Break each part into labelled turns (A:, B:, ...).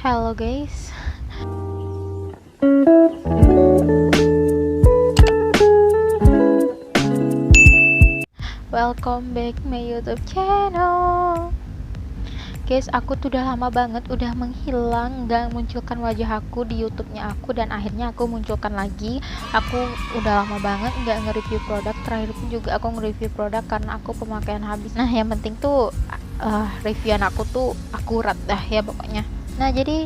A: Halo guys, welcome back my YouTube channel. Guys, aku tuh udah lama banget udah menghilang, gak munculkan wajah aku di YouTube-nya aku, dan akhirnya aku munculkan lagi. Aku udah lama banget nggak nge-review produk. Terakhir pun juga aku nge-review produk karena aku pemakaian habis. Nah, yang penting tuh reviewan aku tuh akurat dah ya pokoknya. Nah, jadi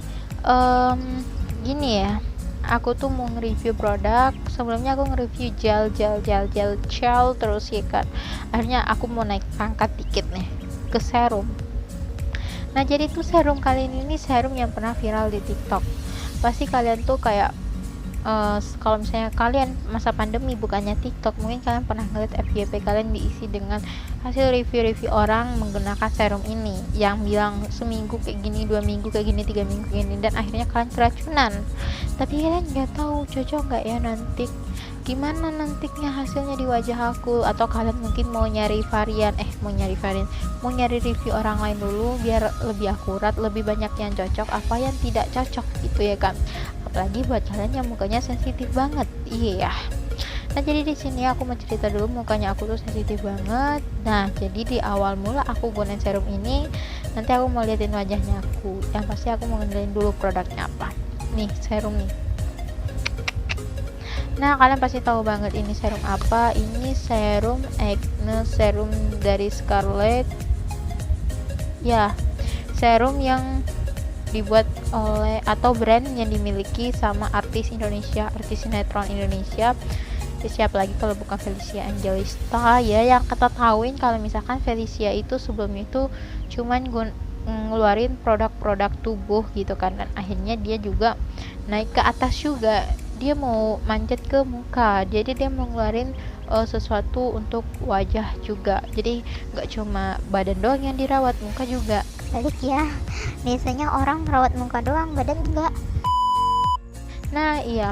A: gini ya, aku tuh mau nge-review produk. Sebelumnya aku nge-review gel terus ya kan. Akhirnya aku mau naik pangkat dikit nih ke serum. Nah, jadi tuh serum kali ini serum yang pernah viral di TikTok. Pasti kalian tuh kayak kalau misalnya kalian masa pandemi bukannya TikTok, mungkin kalian pernah ngeliat FYP kalian diisi dengan hasil review-review orang menggunakan serum ini, yang bilang seminggu kayak gini, 2 minggu kayak gini, 3 minggu kayak gini, dan akhirnya kalian keracunan. Tapi kalian nggak tahu cocok nggak ya nanti, gimana nantinya hasilnya di wajah aku. Atau kalian mungkin mau nyari review orang lain dulu biar lebih akurat, lebih banyak yang cocok, apa yang tidak cocok gitu ya kan. Apalagi buat kalian yang mukanya sensitif banget. Iya. Nah, jadi di sini aku mau cerita dulu, mukanya aku tuh sensitif banget. Nah, jadi di awal mula aku gunain serum ini, nanti aku mau liatin wajahnya aku. Yang pasti aku mau ngenalin dulu produknya apa. Nih, serum nih. Nah, kalian pasti tahu banget ini serum apa. Ini serum acne serum dari Scarlett. Ya, serum yang dibuat oleh atau brand yang dimiliki sama artis sinetron Indonesia. Siapa lagi kalau bukan Felicia Angelista ya, yang kita tahuin kalau misalkan Felicia itu sebelumnya itu cuman ngeluarin produk-produk tubuh gitu kan, dan akhirnya dia juga naik ke atas juga, dia mau manjat ke muka, jadi dia mau ngeluarin sesuatu untuk wajah juga. Jadi nggak cuma badan doang yang dirawat, muka juga.
B: Balik ya, biasanya orang merawat muka doang, badan enggak.
A: Nah iya,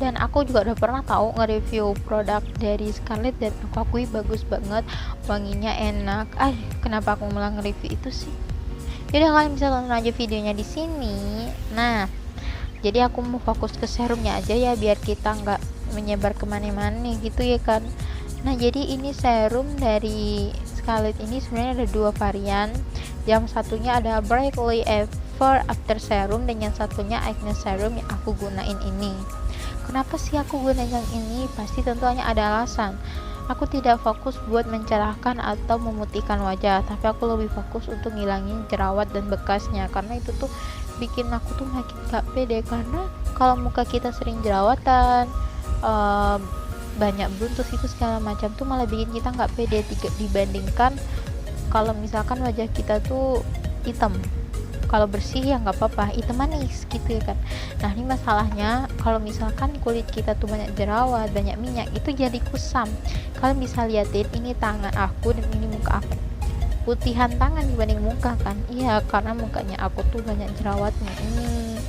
A: dan aku juga udah pernah tahu nge-review produk dari Scarlett, dan aku akui bagus banget, wanginya enak. Kenapa aku malah nge-review itu sih? Jadi kalian bisa tonton aja videonya di sini. Nah, jadi aku mau fokus ke serumnya aja ya, biar kita nggak menyebar kemana-mana gitu ya kan. Nah, jadi ini serum dari Scarlett ini sebenarnya ada 2 varian. Yang satunya ada Brightly Ever After Serum, dan yang satunya Acne Serum yang aku gunain ini. Kenapa sih aku gunain yang ini? Pasti tentunya ada alasan. Aku tidak fokus buat mencerahkan atau memutihkan wajah, tapi aku lebih fokus untuk ngilangin jerawat dan bekasnya, karena itu tuh bikin aku tuh makin gak pede. Karena kalau muka kita sering jerawatan, banyak buntus itu segala macam tuh malah bikin kita nggak pede dibandingkan kalau misalkan wajah kita tuh hitam. Kalau bersih ya nggak apa-apa, hitam manis gitu ya kan. Nah, ini masalahnya kalau misalkan kulit kita tuh banyak jerawat, banyak minyak, itu jadi kusam. Kalian bisa liatin ini tangan aku dan ini muka aku, putihan tangan dibanding muka kan. Iya, karena mukanya aku tuh banyak jerawatnya ini,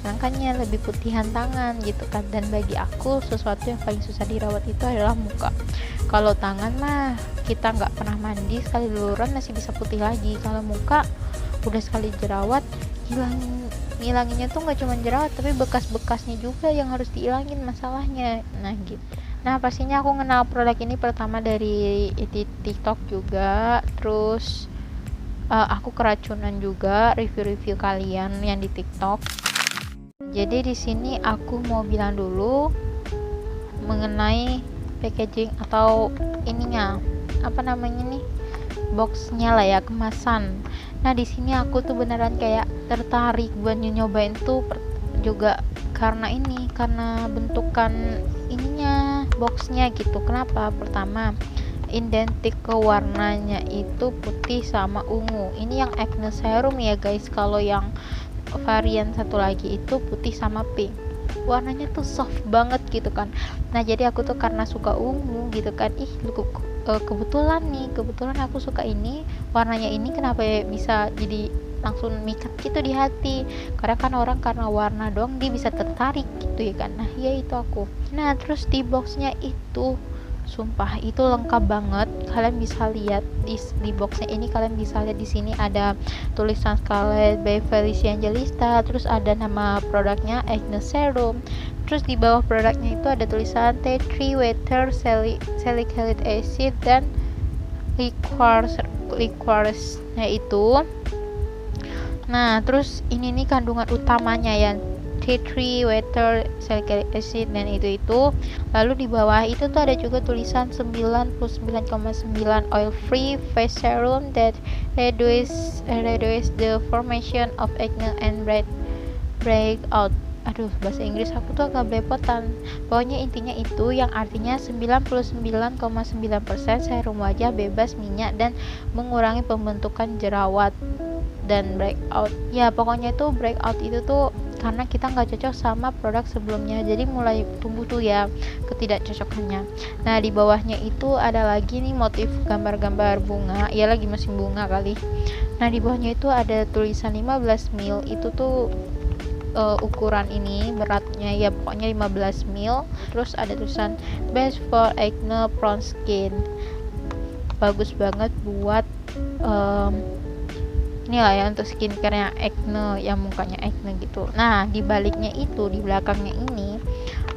A: makanya lebih putihan tangan gitu kan. Dan bagi aku sesuatu yang paling susah dirawat itu adalah muka. Kalau tangan mah kita nggak pernah mandi, sekali luluran masih bisa putih lagi. Kalau muka udah sekali jerawat, hilanginnya tuh nggak cuma jerawat, tapi bekas-bekasnya juga yang harus dihilangin masalahnya. Nah gitu. Nah, pastinya aku kenal produk ini pertama dari TikTok juga. Terus aku keracunan juga review-review kalian yang di TikTok. Jadi di sini aku mau bilang dulu mengenai packaging atau ininya, apa namanya nih, boxnya lah ya, kemasan. Nah, di sini aku tuh beneran kayak tertarik buat nyobain tuh juga karena bentukan ininya, boxnya gitu. Kenapa? Pertama, identik ke warnanya itu putih sama ungu. Ini yang acne serum ya guys. Kalau yang varian satu lagi itu putih sama pink, warnanya tuh soft banget gitu kan. Nah, jadi aku tuh karena suka ungu gitu kan, kebetulan aku suka ini, warnanya ini, kenapa ya bisa jadi langsung mikat gitu di hati. Karena kan orang karena warna doang dia bisa tertarik gitu ya kan. Nah, ya itu aku. Nah, terus di boxnya itu sumpah itu lengkap banget. kalian bisa lihat di boxnya ini, kalian bisa lihat di sini ada tulisan Scarlett by Felicia Angelista, terus ada nama produknya Acne Serum, terus di bawah produknya itu ada tulisan Tea Tree Water Salicylic Acid dan liqueurs itu. Nah terus ini nih kandungan utamanya ya, tea tree water salicylic acid dan itu. Lalu di bawah itu tuh ada juga tulisan 99,9 oil free face serum that reduce the formation of acne and breakout. Aduh, bahasa Inggris aku tuh agak belepotan. Pokoknya intinya itu, yang artinya 99,9% serum wajah bebas minyak dan mengurangi pembentukan jerawat dan breakout. Ya pokoknya itu breakout itu tuh karena kita nggak cocok sama produk sebelumnya, jadi mulai tumbuh tuh ya ketidakcocokannya. Nah di bawahnya itu ada lagi nih motif gambar-gambar bunga, ya lagi musim bunga kali. Nah di bawahnya itu ada tulisan 15 ml, itu tuh ukuran ini beratnya ya pokoknya 15 ml. Terus ada tulisan best for acne prone skin, bagus banget buat inilah ya untuk skincare yang acne, yang mukanya acne gitu. Nah di baliknya itu, di belakangnya ini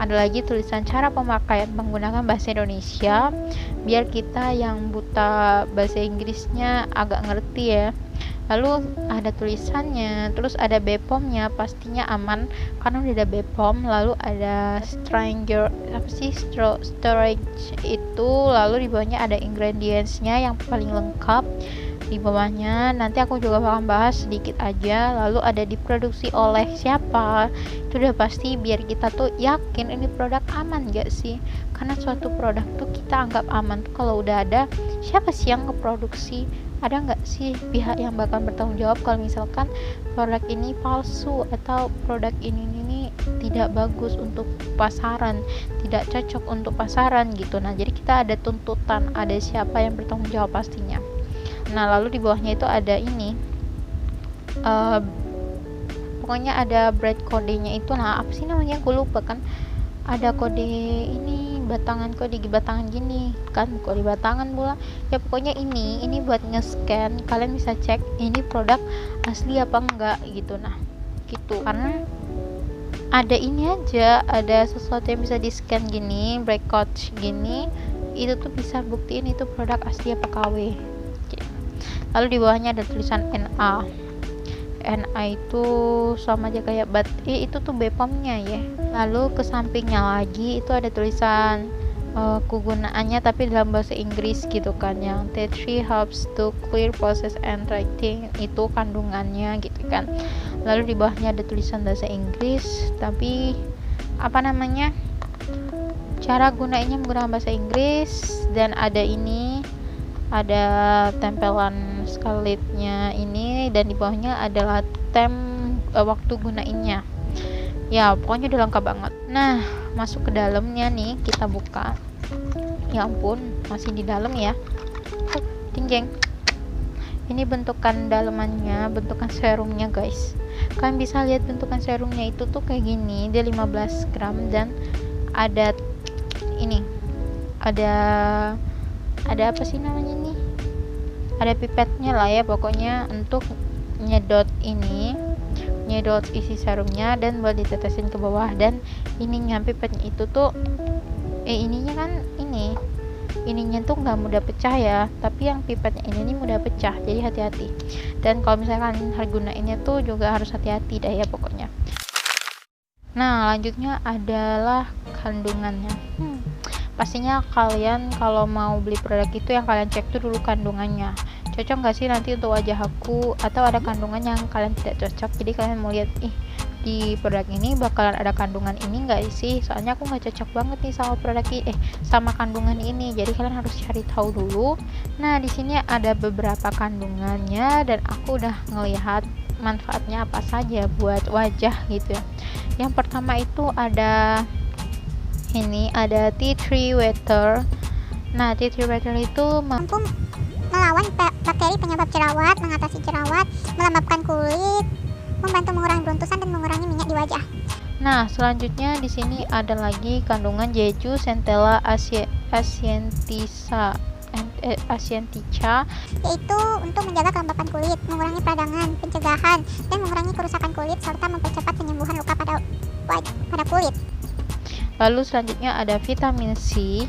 A: ada lagi tulisan cara pemakaian menggunakan bahasa Indonesia biar kita yang buta bahasa Inggrisnya agak ngerti ya. Lalu ada tulisannya, terus ada BPOM-nya, pastinya aman karena udah ada BPOM. Lalu ada storage itu, lalu di bawahnya ada ingredients-nya yang paling lengkap. Di bawahnya nanti aku juga akan bahas sedikit aja. Lalu ada diproduksi oleh siapa, itu udah pasti biar kita tuh yakin ini produk aman gak sih, karena suatu produk tuh kita anggap aman tuh kalau udah ada siapa sih yang ngeproduksi, ada nggak sih pihak yang bakal bertanggung jawab kalau misalkan produk ini palsu atau produk ini tidak bagus untuk pasaran, tidak cocok untuk pasaran gitu. Nah jadi kita ada tuntutan, ada siapa yang bertanggung jawab pastinya. Nah lalu di bawahnya itu ada ini pokoknya ada brand kodenya itu. Nah apa sih namanya, aku lupa kan, ada kode ini kode batangan gini kan, kode batangan pula ya. Pokoknya ini buat nge-scan, kalian bisa cek ini produk asli apa enggak gitu. Nah gitu, karena ada ini aja, ada sesuatu yang bisa di scan gini, breakout gini, itu tuh bisa buktiin itu produk asli apa KW. Lalu di bawahnya ada tulisan NA itu sama aja kayak itu tuh BPOM-nya ya. Lalu ke sampingnya lagi itu ada tulisan kegunaannya tapi dalam bahasa Inggris gitu kan, yang tea tree helps to clear process and writing, itu kandungannya gitu kan. Lalu di bawahnya ada tulisan bahasa Inggris tapi apa namanya, cara gunainya menggunakan bahasa Inggris. Dan ada ini, ada tempelan Scarlett-nya ini, dan di bawahnya adalah waktu gunainnya. Ya pokoknya udah lengkap banget. Nah masuk ke dalamnya nih, kita buka. Ya ampun, masih di dalam ya. Tinjeng. Ini bentukan dalamannya, bentukan serumnya guys. Kalian bisa lihat bentukan serumnya itu tuh kayak gini. Dia 15 gram dan ada ini, ada apa sih namanya nih, ada pipetnya lah ya pokoknya untuk nyedot isi serumnya dan buat ditetesin ke bawah. Dan ininya pipetnya itu tuh ininya kan ininya tuh nggak mudah pecah ya, tapi yang pipetnya ini mudah pecah, jadi hati-hati. Dan kalau misalkan gunainnya tuh juga harus hati-hati dah ya pokoknya. Nah lanjutnya adalah kandungannya. Pastinya kalian kalau mau beli produk itu yang kalian cek tuh dulu kandungannya, cocok nggak sih nanti untuk wajah aku, atau ada kandungan yang kalian tidak cocok, jadi kalian mau lihat di produk ini bakalan ada kandungan ini nggak sih, soalnya aku nggak cocok banget nih sama produk ini sama kandungan ini, jadi kalian harus cari tahu dulu. Nah di sini ada beberapa kandungannya dan aku udah ngelihat manfaatnya apa saja buat wajah gitu ya. Yang pertama itu ada tea tree water. Nah tea tree water itu
B: mampu melawan bakteri penyebab jerawat, mengatasi jerawat, melembabkan kulit, membantu mengurangi beruntusan dan mengurangi minyak di wajah.
A: Nah selanjutnya di sini ada lagi kandungan Jeju Centella asientica Asiantica,
B: yaitu untuk menjaga kelembapan kulit, mengurangi peradangan, pencegahan, dan mengurangi kerusakan kulit serta mempercepat penyembuhan luka pada kulit.
A: Lalu selanjutnya ada vitamin C.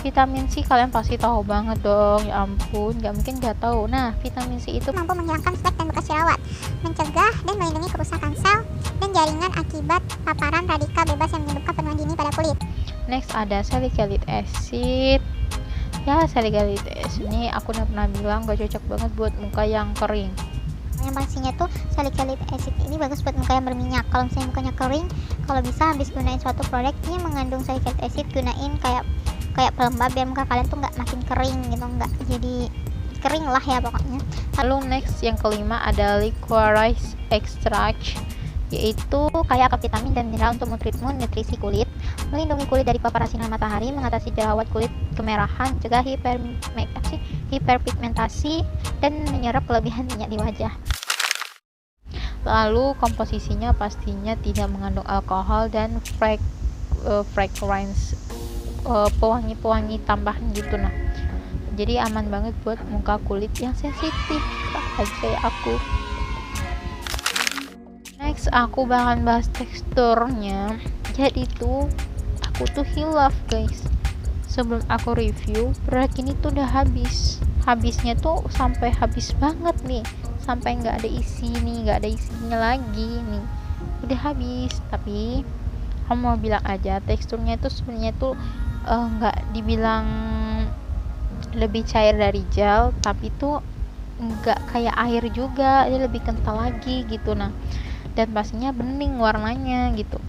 A: Vitamin C kalian pasti tahu banget dong, ya ampun, gak mungkin gak tahu. Nah, vitamin C itu
B: Mampu menghilangkan flek dan bekas jerawat, mencegah dan melindungi kerusakan sel dan jaringan akibat paparan radikal bebas yang menyebabkan penuaan dini pada kulit.
A: next ada salicylic acid. Ya, salicylic acid ini aku udah pernah bilang gak cocok banget buat muka yang kering.
B: Yang pastinya tuh salicylic acid ini bagus buat muka yang berminyak. Kalau misalnya mukanya kering, kalau bisa habis gunain suatu produk yang mengandung salicylic acid, gunain kayak pelembab biar muka kalian tuh nggak makin kering gitu, nggak jadi kering lah ya pokoknya.
A: Lalu next yang kelima ada licorice extract, yaitu kaya akan vitamin dan mineral untuk nutrisi kulit, melindungi kulit dari paparan sinar matahari, mengatasi jerawat kulit kemerahan, cegah hiperpigmentasi, dan menyerap kelebihan minyak di wajah. Lalu komposisinya pastinya tidak mengandung alkohol dan fragrance, pewangi tambahan gitu. Nah, jadi aman banget buat muka kulit yang sensitif kayak aku. Next aku bakal bahas teksturnya. Jadi tuh aku tuh hilaf guys. Sebelum aku review, produk ini tuh udah habisnya tuh sampai habis banget nih, sampai nggak ada isinya lagi nih, udah habis. Tapi kamu mau bilang aja teksturnya itu sebenarnya tuh nggak dibilang lebih cair dari gel, tapi tuh nggak kayak air juga, dia lebih kental lagi gitu. Nah, dan pastinya bening warnanya gitu.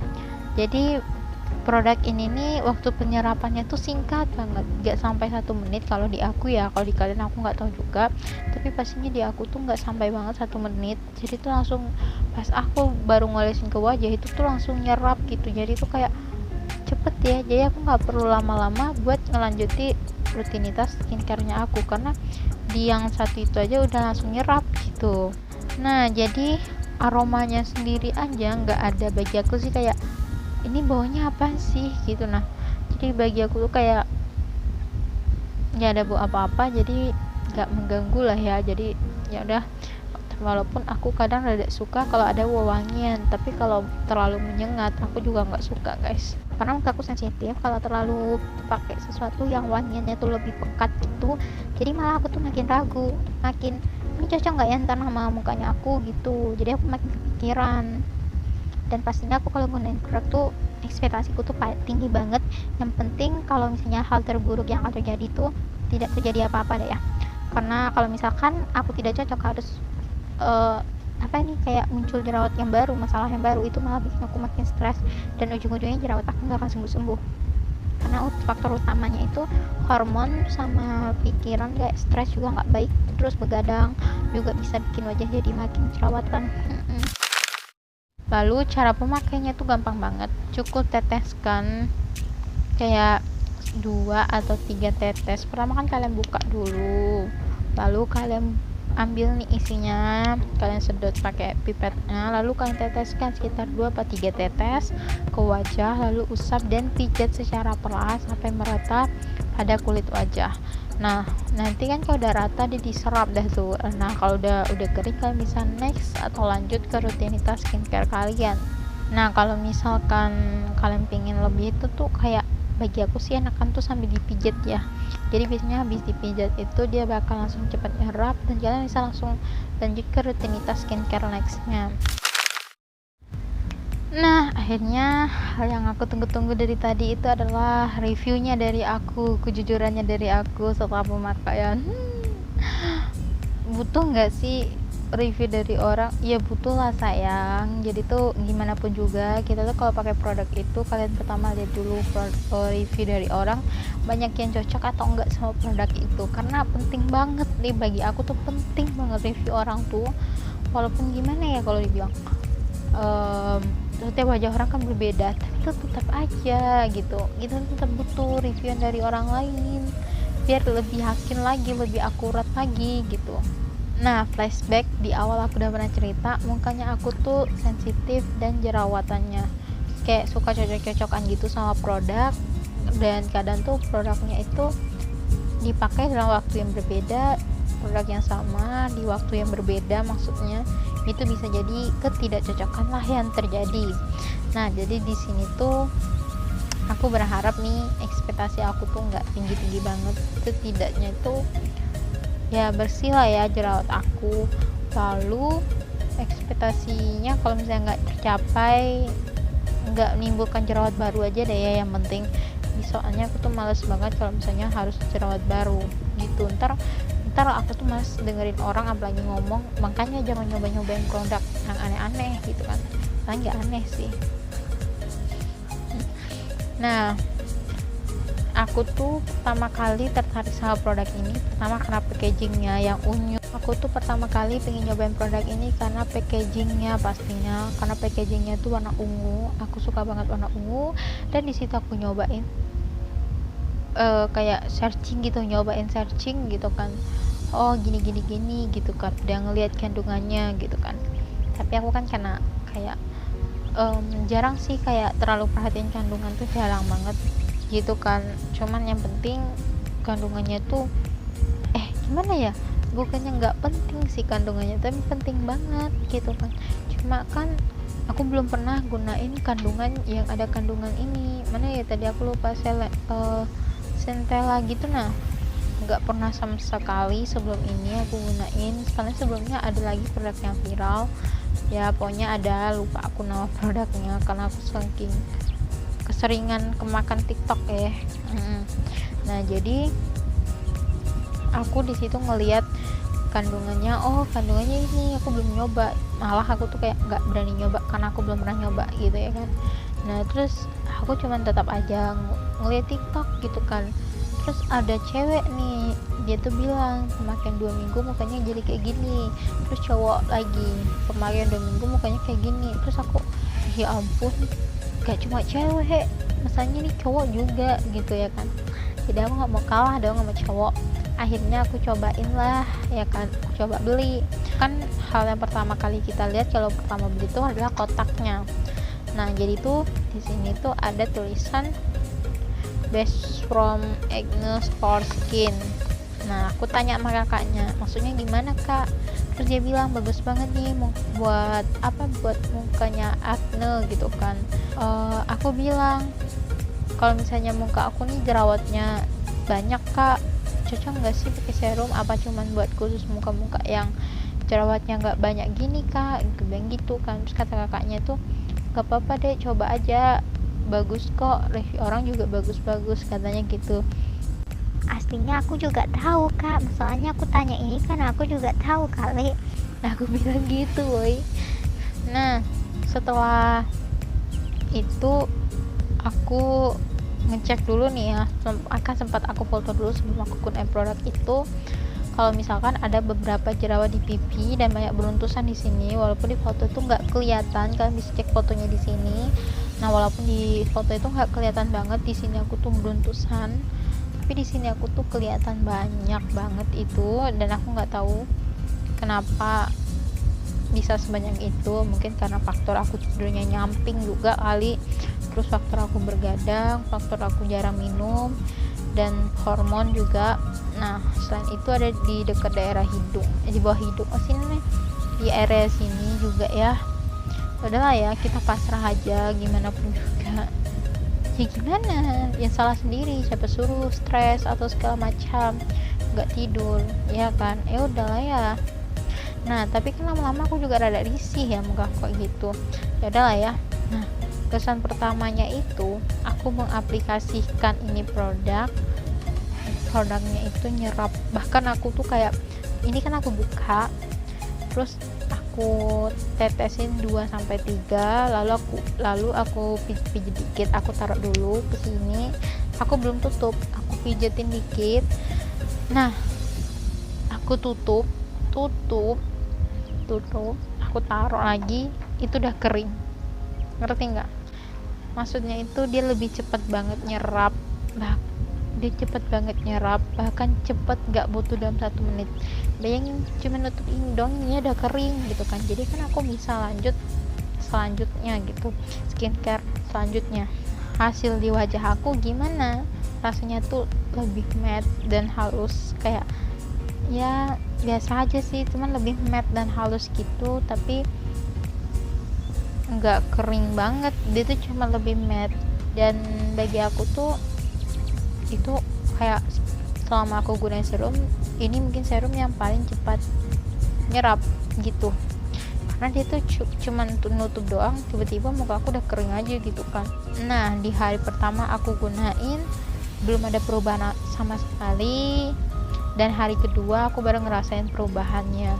A: Jadi produk ini nih waktu penyerapannya tuh singkat banget, nggak sampai 1 menit kalau di aku ya. Kalau di kalian aku nggak tahu juga, tapi pastinya di aku tuh nggak sampai banget 1 menit. Jadi tuh langsung pas aku baru ngolesin ke wajah itu tuh langsung nyerap gitu. Jadi tuh kayak cepet ya, jadi aku nggak perlu lama-lama buat ngelanjuti rutinitas skincare-nya aku, karena di yang satu itu aja udah langsung nyerap gitu. Nah, jadi aromanya sendiri aja nggak ada, bagi aku sih kayak ini baunya apa sih gitu. Nah, jadi bagi aku tuh kayak nggak ada bau apa-apa, jadi nggak mengganggu lah ya. Jadi ya udah, walaupun aku kadang rada suka kalau ada wewangian, tapi kalau terlalu menyengat aku juga nggak suka guys, karena muka aku sensitif. Kalau terlalu pakai sesuatu yang wangiannya tuh lebih pekat gitu, jadi malah aku tuh makin ragu, ini cocok nggak ya ntar sama mukanya aku gitu. Jadi aku makin kepikiran. Dan pastinya aku kalau gunain produk tuh ekspektasiku tuh tinggi banget. Yang penting kalau misalnya hal terburuk yang akan terjadi tuh tidak terjadi apa-apa deh ya. Karena kalau misalkan aku tidak cocok, harus kayak muncul jerawat yang baru, masalah yang baru, itu malah bikin aku makin stres dan ujung-ujungnya jerawat aku nggak akan sembuh-sembuh. Karena faktor utamanya itu hormon sama pikiran, kayak stres juga nggak baik, terus begadang juga bisa bikin wajah jadi makin jerawatan. Lalu cara pemakainya tuh gampang banget, cukup teteskan kayak 2 atau 3 tetes. Pertama kan kalian buka dulu, lalu kalian ambil nih isinya, kalian sedot pakai pipetnya, lalu kalian teteskan sekitar 2 atau 3 tetes ke wajah, lalu usap dan pijat secara perlahan sampai merata pada kulit wajah. Nah, nanti kan kalau udah rata dia diserap dah tuh. Nah, kalau udah kering, kalian bisa next atau lanjut ke rutinitas skincare kalian. Nah, kalau misalkan kalian pengen lebih itu tuh kayak bagi aku sih enakan tuh sambil dipijat ya. Jadi biasanya habis dipijat itu dia bakal langsung cepat nyerap dan kalian bisa langsung lanjut ke rutinitas skincare nextnya. Nah, akhirnya hal yang aku tunggu-tunggu dari tadi itu adalah reviewnya dari aku, kejujurannya dari aku setelah pemakaian. Butuh nggak sih review dari orang? Ya butuh lah sayang. Jadi tuh gimana pun juga kita tuh kalau pakai produk itu, kalian pertama lihat dulu review dari orang, banyak yang cocok atau enggak sama produk itu. Karena penting banget nih, bagi aku tuh penting banget review orang tuh. Walaupun gimana ya kalau dibilang setiap wajah orang kan berbeda, tapi itu tetap aja gitu, kita tetap butuh review dari orang lain biar lebih yakin lagi, lebih akurat lagi gitu. Nah, flashback di awal aku udah pernah cerita, mukanya aku tuh sensitif dan jerawatannya kayak suka cocok-cocokan gitu sama produk, dan kadang tuh produknya itu dipakai dalam waktu yang berbeda, produk yang sama di waktu yang berbeda, maksudnya itu bisa jadi ketidakcocokan lah yang terjadi. Nah, jadi di sini tuh aku berharap nih ekspektasi aku tuh nggak tinggi-tinggi banget, setidaknya itu ya bersih lah ya jerawat aku. Lalu ekspektasinya kalau misalnya nggak tercapai, nggak menimbulkan jerawat baru aja deh ya, yang penting. Soalnya aku tuh males banget kalau misalnya harus jerawat baru gitu. Ntar aku tuh mas dengerin orang apalagi ngomong, makanya jangan nyobain produk yang aneh-aneh gitu kan. Kan nggak aneh sih. Nah, aku tuh pertama kali tertarik sama produk ini pertama karena packagingnya yang unyu. Aku tuh pertama kali pengen nyobain produk ini karena packagingnya, pastinya karena packagingnya tuh warna ungu. Aku suka banget warna ungu, dan di situ aku nyobain kayak searching gitu gitu kan. Oh gini gitu kan, udah ngeliat kandungannya gitu kan. Tapi aku kan karena kayak jarang sih kayak terlalu perhatiin kandungan tuh, jarang banget gitu kan. Cuman yang penting kandungannya tuh gimana ya, bukannya nggak penting sih kandungannya, tapi penting banget gitu kan. Cuma kan aku belum pernah gunain kandungan yang ada kandungan ini, mana ya tadi aku lupa, Centella gitu. Nah, nggak pernah sama sekali sebelum ini aku gunain. Karena sebelumnya ada lagi produk yang viral ya, pokoknya ada, lupa aku nama produknya karena aku saking keseringan kemakan TikTok ya. Nah, jadi aku di situ ngelihat kandungannya, kandungannya ini aku belum nyoba, malah aku tuh kayak nggak berani nyoba karena aku belum pernah nyoba gitu ya kan. Nah, terus aku cuman tetap aja ngeliat TikTok gitu kan. Terus ada cewek nih, dia tuh bilang kemarin 2 minggu mukanya jadi kayak gini. Terus cowok lagi kemarin 2 minggu mukanya kayak gini. Terus aku, ya ampun, gak cuma cewek, misalnya nih cowok juga gitu ya kan. Jadi aku gak mau kalah dong sama cowok. Akhirnya aku cobain lah ya kan, aku coba beli. Kan hal yang pertama kali kita lihat kalau pertama beli itu adalah kotaknya. Nah, jadi tuh di sini tuh ada tulisan best from acne for skin. Nah, aku tanya sama kakaknya, maksudnya gimana kak? Terus dia bilang bagus banget nih buat mukanya acne gitu kan. Aku bilang kalau misalnya muka aku nih jerawatnya banyak kak, cocok nggak sih pakai serum, apa cuman buat khusus muka-muka yang jerawatnya nggak banyak gini kak, gitu kan. Terus kata kakaknya tuh gak apa-apa deh, coba aja, bagus kok, review orang juga bagus-bagus katanya gitu.
B: Aslinya aku juga tahu kak, soalnya aku tanya ini karena aku juga tahu kali.
A: Nah, aku bilang gitu woy. Nah, setelah itu aku ngecek dulu nih ya, sempat aku foto dulu sebelum aku gunain produk itu. Kalau misalkan ada beberapa jerawat di pipi dan banyak beruntusan di sini, walaupun di foto itu nggak kelihatan, kalian bisa cek fotonya di sini. Nah, walaupun di foto itu nggak kelihatan banget, di sini aku tuh beruntusan, tapi di sini aku tuh kelihatan banyak banget itu, dan aku nggak tahu kenapa bisa sebanyak itu. Mungkin karena faktor aku tidurnya nyamping juga kali, terus faktor aku bergadang, faktor aku jarang minum, dan hormon juga. Nah, selain itu ada di dekat daerah hidung, di bawah hidung, sini nih, di area sini juga ya. Udahlah ya, kita pasrah aja, gimana pun juga ya gimana, yang salah sendiri, siapa suruh stres atau segala macam nggak tidur ya kan. Udahlah ya. Nah, tapi kan lama-lama aku juga rada risih ya muka kok gitu. Ya udahlah ya. Nah, kesan pertamanya itu aku mengaplikasikan ini produknya itu nyerap. Bahkan aku tuh kayak ini kan aku buka, terus aku tetesin 2-3, lalu aku pijit dikit, aku taruh dulu ke sini, aku belum tutup, aku pijetin dikit. Nah, aku tutup, aku taruh lagi, itu udah kering. Ngerti nggak? Maksudnya itu dia lebih cepat banget nyerap, bahkan cepet, gak butuh dalam 1 menit. Bayangin cuma nutup ini dong, ini udah kering gitu kan. Jadi kan aku bisa lanjut selanjutnya gitu, skincare selanjutnya. Hasil di wajah aku gimana? rasanya tuh lebih matte dan halus, kayak ya biasa aja sih, cuman lebih matte dan halus gitu, tapi nggak kering banget, dia tuh cuma lebih matte. Dan bagi aku tuh itu kayak selama aku gunain serum ini mungkin serum yang paling cepat nyerap gitu, karena dia tuh cuman nutup doang, tiba-tiba muka aku udah kering aja gitu kan. Nah, di hari pertama aku gunain belum ada perubahan sama sekali, dan hari kedua aku baru ngerasain perubahannya.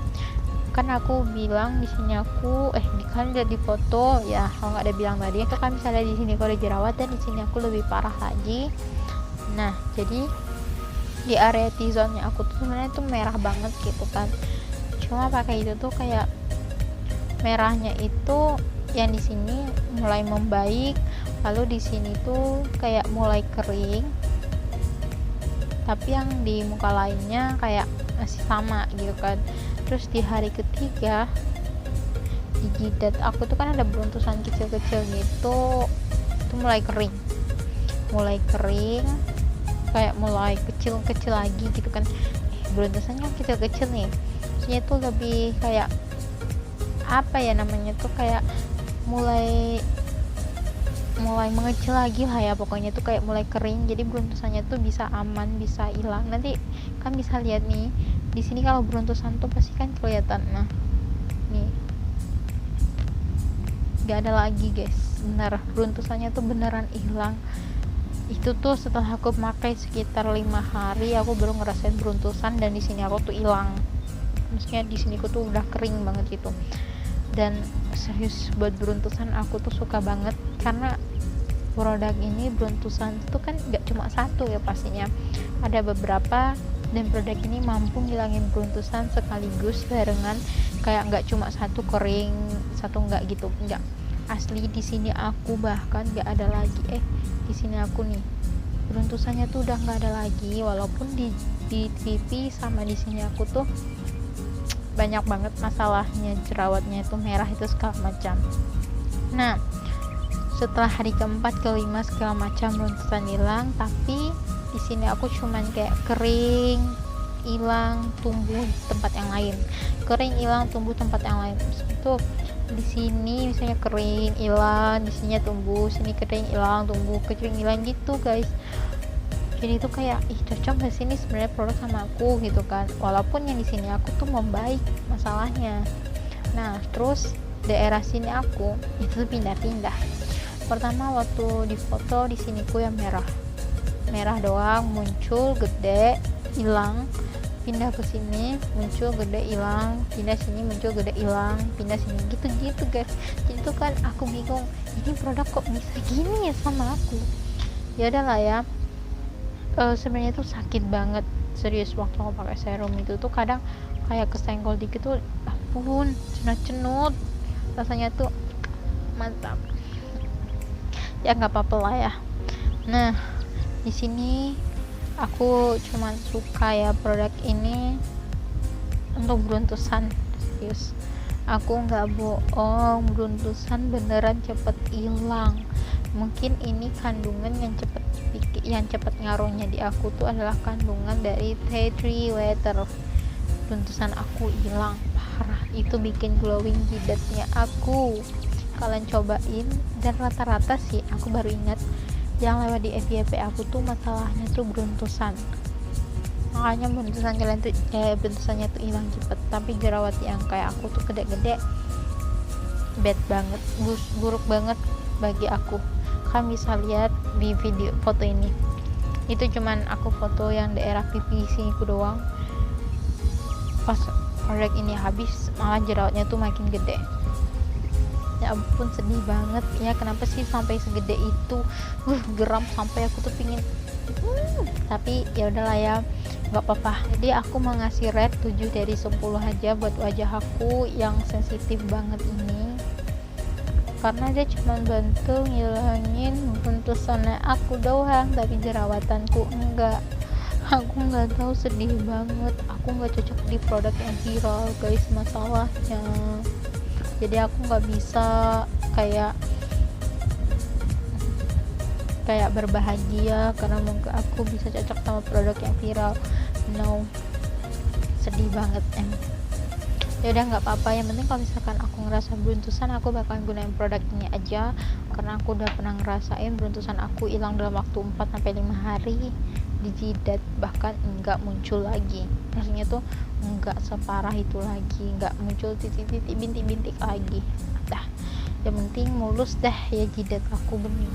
A: Kan aku bilang di sini aku kan lihat di foto ya, kalau nggak ada bilang tadi kan misalnya di sini aku ada jerawat dan di sini aku lebih parah lagi. Nah, jadi di area T-zone nya aku tuh sebenarnya tuh merah banget gitu kan, cuma pakai itu tuh kayak merahnya itu yang di sini mulai membaik, lalu di sini tuh kayak mulai kering, tapi yang di muka lainnya kayak masih sama gitu kan. Terus di hari ketiga di jidat aku tuh kan ada beruntusan kecil-kecil gitu, itu mulai kering kayak mulai kecil-kecil lagi gitu kan. Beruntusannya kecil-kecil nih, maksudnya tuh lebih kayak apa ya namanya tuh, kayak mulai mengecil lagi lah ya, pokoknya tuh kayak mulai kering. Jadi beruntusannya tuh bisa aman, bisa hilang. Nanti kan bisa lihat nih di sini kalau beruntusan tuh pasti kan kelihatan. Nah, nih gak ada lagi guys, bener beruntusannya tuh beneran hilang. Itu tuh setelah aku pakai sekitar 5 hari aku baru ngerasain beruntusan, dan di sini aku tuh hilang, maksudnya di sini aku tuh udah kering banget gitu. Dan serius buat beruntusan aku tuh suka banget, karena produk ini beruntusan itu kan gak cuma satu ya, pastinya ada beberapa, dan produk ini mampu ngilangin beruntusan sekaligus barengan, kayak nggak cuma satu kering satu enggak gitu, enggak, asli di sini aku bahkan nggak ada lagi di sini aku nih beruntusannya tuh udah nggak ada lagi, walaupun di pipi sama di sini aku tuh banyak banget masalahnya, jerawatnya itu merah itu segala macam. Nah, setelah hari keempat kelima segala macam beruntusan hilang, tapi di sini aku cuman kayak kering hilang tumbuh tempat yang lain, kering hilang tumbuh tempat yang lain. Itu di sini misalnya kering hilang, di sini tumbuh, sini kering hilang tumbuh, kering hilang gitu guys. Jadi itu kayak cocok gak sih ini sebenarnya produk sama aku gitu kan, walaupun yang di sini aku tuh membaik masalahnya. Nah, terus daerah sini aku itu pindah-pindah. Pertama waktu di foto di sini ku yang merah doang, muncul gede hilang, pindah ke sini muncul gede hilang, pindah sini muncul gede hilang, pindah sini gitu guys. Jadi itu kan aku bingung, ini produk kok bisa gini ya sama aku. Ya udahlah ya, sebenarnya tuh sakit banget serius waktu aku pakai serum itu tuh kadang kayak kesenggol dikit tuh ampun cenut rasanya tuh mantap ya, nggak apa-apa lah ya. Nah, di sini aku cuman suka ya produk ini untuk beruntusan, serius aku nggak bohong, beruntusan beneran cepet hilang. Mungkin ini kandungan yang cepet ngaruhnya di aku tuh adalah kandungan dari tea tree water. Beruntusan aku hilang parah, itu bikin glowing jidatnya aku. Kalian cobain, dan rata-rata sih aku baru ingat yang lewat di FYP aku tuh masalahnya tuh beruntusan, makanya beruntusannya tuh hilang cepet. Tapi jerawat yang kayak aku tuh gede-gede bad banget, buruk banget bagi aku. Kalian bisa lihat di video foto ini, itu cuman aku foto yang daerah pipi sini ku doang. Pas produk ini habis malah jerawatnya tuh makin gede. Ya ampun, sedih banget ya, kenapa sih sampai segede itu, geram sampai aku tuh pingin tapi ya udahlah ya, nggak apa-apa. Jadi aku mau ngasih rate 7 dari 10 aja buat wajah aku yang sensitif banget ini, karena dia cuma bantu ngilangin beruntusannya aku doang, tapi jerawatanku enggak. Aku nggak tahu, sedih banget, aku nggak cocok di produk yang viral guys masalahnya. Jadi aku nggak bisa kayak kayak berbahagia karena mungkin aku bisa cocok sama produk yang viral. No, sedih banget emang. Ya udah nggak apa-apa, yang penting kalau misalkan aku ngerasa beruntusan aku bakalan gunain produk ini aja, karena aku udah pernah ngerasain beruntusan aku hilang dalam waktu 4-5 hari di jidat, bahkan nggak muncul lagi, maksudnya tuh nggak separah itu lagi, nggak muncul titik-titik bintik-bintik lagi. Dah, yang penting mulus dah ya jidat aku bening.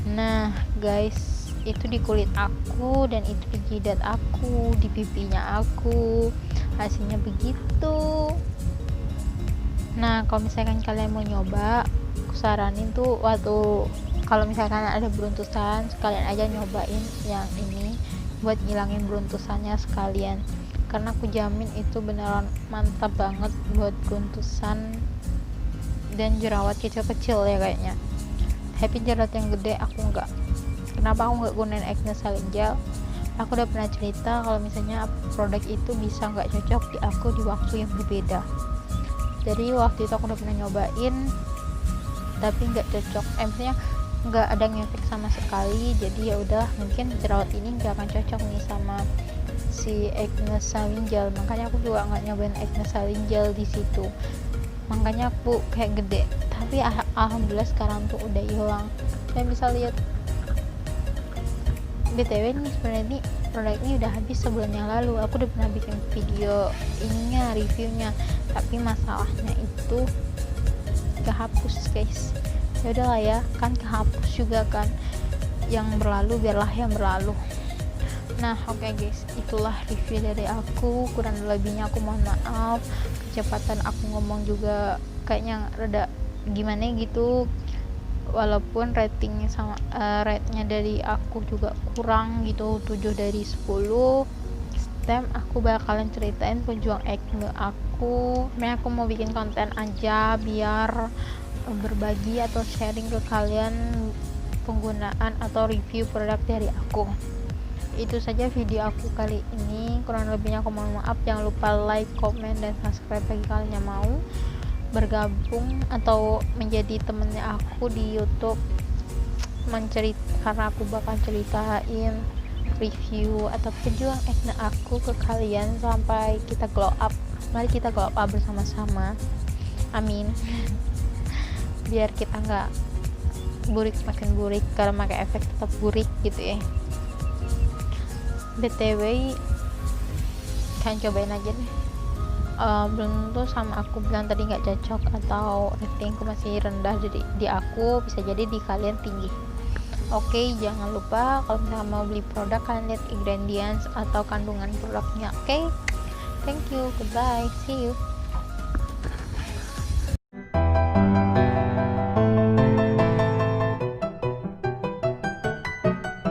A: Nah guys, itu di kulit aku dan itu di jidat aku, di pipinya aku, hasilnya begitu. Nah kalau misalkan kalian mau nyoba, aku saranin tuh waktu kalau misalkan ada beruntusan, sekalian aja nyobain yang ini buat ngilangin beruntusannya sekalian, karena aku jamin itu beneran mantap banget buat beruntusan dan jerawat kecil-kecil ya kayaknya. Tapi jerawat yang gede aku enggak. Kenapa aku nggak gunain acne saline gel? Aku udah pernah cerita kalau misalnya produk itu bisa nggak cocok di aku di waktu yang berbeda. Jadi waktu itu aku udah pernah nyobain tapi nggak cocok, maksudnya nggak ada ngefek sama sekali. Jadi ya udah, mungkin jerawat ini nggak akan cocok nih sama si acne saline gel, makanya aku juga nggak nyobain acne saline gel di situ. Makanya aku kayak gede, tapi alhamdulillah sekarang tuh udah hilang. Kalian bisa lihat. BTW nih sebenarnya nih produk ini udah habis sebulan yang lalu. Aku udah pernah bikin video ininya, reviewnya, tapi masalahnya itu kehapus guys. Ya udahlah ya, kan kehapus juga kan, yang berlalu biarlah yang berlalu. Nah oke guys, itulah review dari aku, kurang lebihnya aku mohon maaf. Kecepatan aku ngomong juga kayaknya rada gimana gitu, walaupun ratingnya sama rate-nya dari aku juga kurang gitu, 7 dari 10. Stem aku bakalan ceritain pejuang acne aku. Sebenarnya aku mau bikin konten aja biar berbagi atau sharing ke kalian penggunaan atau review produk dari aku. Itu saja video aku kali ini, kurang lebihnya aku mohon maaf. Jangan lupa like, comment, dan subscribe bagi kalian yang mau bergabung atau menjadi temennya aku di YouTube karena aku bakal ceritain review atau pejuang acne aku ke kalian sampai kita glow up. Mari kita glow up bersama-sama, amin. Biar kita nggak burik semakin burik, karena pakai efek tetap burik gitu ya. BTW kalian cobain aja deh. Belum tuh sama aku bilang tadi nggak cocok atau ratingku masih rendah, jadi di aku bisa jadi di kalian tinggi. Oke, jangan lupa kalau misalnya mau beli produk kalian lihat ingredients atau kandungan produknya. Oke, thank you, goodbye, see you.